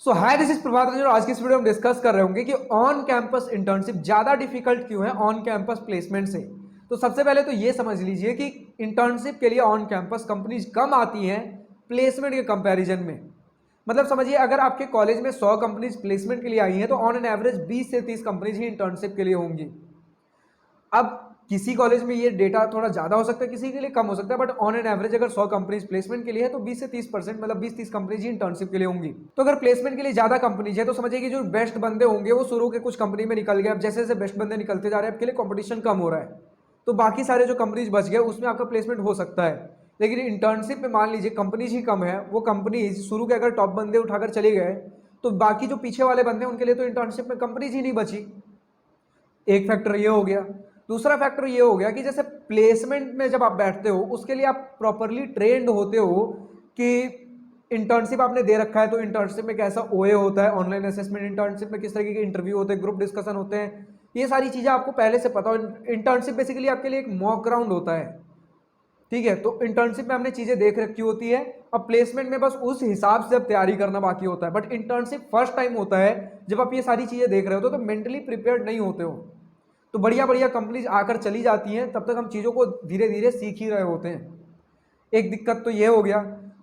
So hi, this is Prabhat Ranjan और आज की इस वीडियो में डिस्कस कर रहे होंगे कि ऑन कैंपस इंटर्नशिप ज्यादा डिफिकल्ट क्यों है ऑन कैंपस प्लेसमेंट से। तो सबसे पहले तो ये समझ लीजिए कि इंटर्नशिप के लिए ऑन कैंपस कंपनीज कम आती हैं प्लेसमेंट के कंपैरिजन में। मतलब समझिए, अगर आपके कॉलेज में 100 कंपनीज प्लेसमेंट के लिए आई हैं तो ऑन एन एवरेज 20 से 30 कंपनीज ही इंटर्नशिप के लिए होंगी। अब किसी कॉलेज में ये डेटा थोड़ा ज्यादा हो सकता है, किसी के लिए कम हो सकता है, बट ऑन एन एवरेज अगर 100 कंपनीज प्लेसमेंट के लिए है तो 20 से 30% मतलब 20-30 कंपनीज ही इंटर्नशिप के लिए होंगी। तो अगर प्लेसमेंट के लिए ज्यादा कंपनीज है तो समझिए कि जो बेस्ट बंदे होंगे वो शुरू के कुछ कंपनी में निकल गए। अब जैसे जैसे बेस्ट बंदे निकलते जा रहे हैं आपके लिए कॉम्पिटिशन कम हो रहा है, तो बाकी सारे जो कंपनीज बच गए उसमें आपका प्लेसमेंट हो सकता है। लेकिन इंटर्नशिप में मान लीजिए कंपनीज ही कम है, वो कंपनीज शुरू के अगर टॉप बंदे उठाकर चले गए तो बाकी जो पीछे वाले बंदे हैं उनके लिए तो इंटर्नशिप में कंपनीज ही नहीं बची। एक फैक्टर ये हो गया। दूसरा फैक्टर ये हो गया कि जैसे प्लेसमेंट में जब आप बैठते हो उसके लिए आप प्रॉपरली ट्रेंड होते हो कि इंटर्नशिप आपने दे रखा है तो इंटर्नशिप में कैसा ओए होता है, ऑनलाइन असेसमेंट, इंटर्नशिप में किस तरीके के इंटरव्यू होते हैं, ग्रुप डिस्कशन होते हैं, ये सारी चीजें आपको पहले से पता हो। इंटर्नशिप बेसिकली आपके लिए एक मॉक ग्राउंड होता है, ठीक है। तो इंटर्नशिप में हमने चीजें देख रखी होती है, अब प्लेसमेंट में बस उस हिसाब से अब तैयारी करना बाकी होता है। बट इंटर्नशिप फर्स्ट टाइम होता है जब आप ये सारी चीजें देख रहे होते हो तो मेंटली प्रिपेयर्ड नहीं होते हो। तो बढ़िया बढ़िया कंपनीज आकर चली जाती हैं, तब तक हम चीज़ों को धीरे धीरे सीख ही रहे होते हैं। एक दिक्कत तो ये हो गया।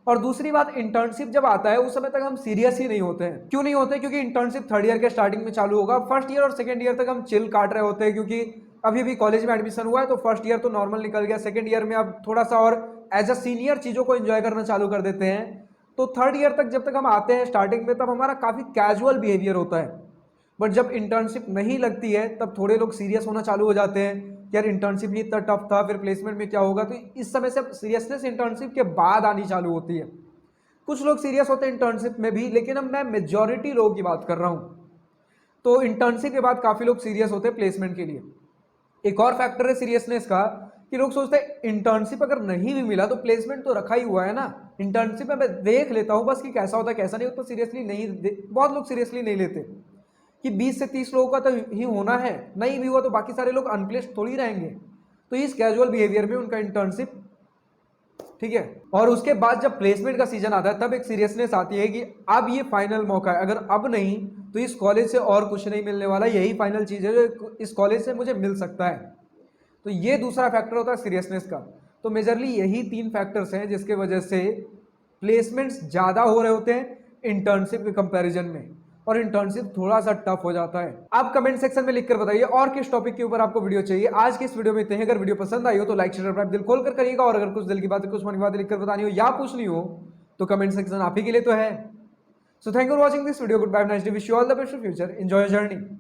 और दूसरी बात, इंटर्नशिप जब आता है उस समय तक हम सीरियस ही नहीं होते हैं। क्यों नहीं होते? क्योंकि इंटर्नशिप थर्ड ईयर के स्टार्टिंग में चालू होगा, फर्स्ट ईयर और सेकंड ईयर तक हम चिल काट रहे होते हैं क्योंकि अभी भी कॉलेज में एडमिशन हुआ है। तो फर्स्ट ईयर तो नॉर्मल निकल गया, सेकंड ईयर में अब थोड़ा सा और एज अ सीनियर चीज़ों को एंजॉय करना चालू कर देते हैं। तो थर्ड ईयर तक जब तक हम आते हैं स्टार्टिंग में, तब हमारा काफ़ी कैजुअल बिहेवियर होता है। बट जब इंटर्नशिप नहीं लगती है तब थोड़े लोग सीरियस होना चालू हो जाते हैं कि यार इंटर्नशिप ही इतना टफ था, फिर प्लेसमेंट में क्या होगा। तो इस समय से सीरियसनेस इंटर्नशिप के बाद आनी चालू होती है। कुछ लोग सीरियस होते हैं इंटर्नशिप में भी, लेकिन अब मैं मेजॉरिटी लोगों की बात कर रहा हूँ। तो इंटर्नशिप के बाद काफ़ी लोग सीरियस होते हैं प्लेसमेंट के लिए। एक और फैक्टर है सीरियसनेस का कि लोग सोचते हैं इंटर्नशिप अगर नहीं भी मिला तो प्लेसमेंट तो रखा ही हुआ है ना, इंटर्नशिप में मैं देख लेता हूँ बस कि कैसा होता है कैसा नहीं होता। सीरियसली नहीं, बहुत लोग सीरियसली नहीं लेते कि 20 से 30 लोगों का तो ही होना है, नहीं भी हुआ तो बाकी सारे लोग अनप्लेस्ड थोड़ी रहेंगे। तो इस कैजुअल बिहेवियर में उनका इंटर्नशिप, ठीक है। और उसके बाद जब प्लेसमेंट का सीजन आता है तब एक सीरियसनेस आती है कि अब ये फाइनल मौका है, अगर अब नहीं तो इस कॉलेज से और कुछ नहीं मिलने वाला, यही फाइनल चीज़ है जो इस कॉलेज से मुझे मिल सकता है। तो ये दूसरा फैक्टर होता है सीरियसनेस का। तो मेजरली यही तीन फैक्टर्स हैं जिसके वजह से प्लेसमेंट्स ज़्यादा हो रहे होते हैं इंटर्नशिप के कंपैरिजन में, और इंटर्नशिप थोड़ा सा टफ हो जाता है। आप कमेंट सेक्शन में लिखकर बताइए और किस टॉपिक के ऊपर आपको वीडियो चाहिए। आज की इस वीडियो में इतने ही। अगर वीडियो पसंद आई हो तो लाइक शेयर सब्सक्राइब दिल खोल कर करिएगा, और अगर कुछ दिल की बात, कुछ मन की बात लिखकर बतानी हो या पूछनी हो तो कमेंट सेक्शन आप ही के लिए तो है। So thank you for watching this video. Good bye, nice day, wish you all the best for future, enjoy your journey.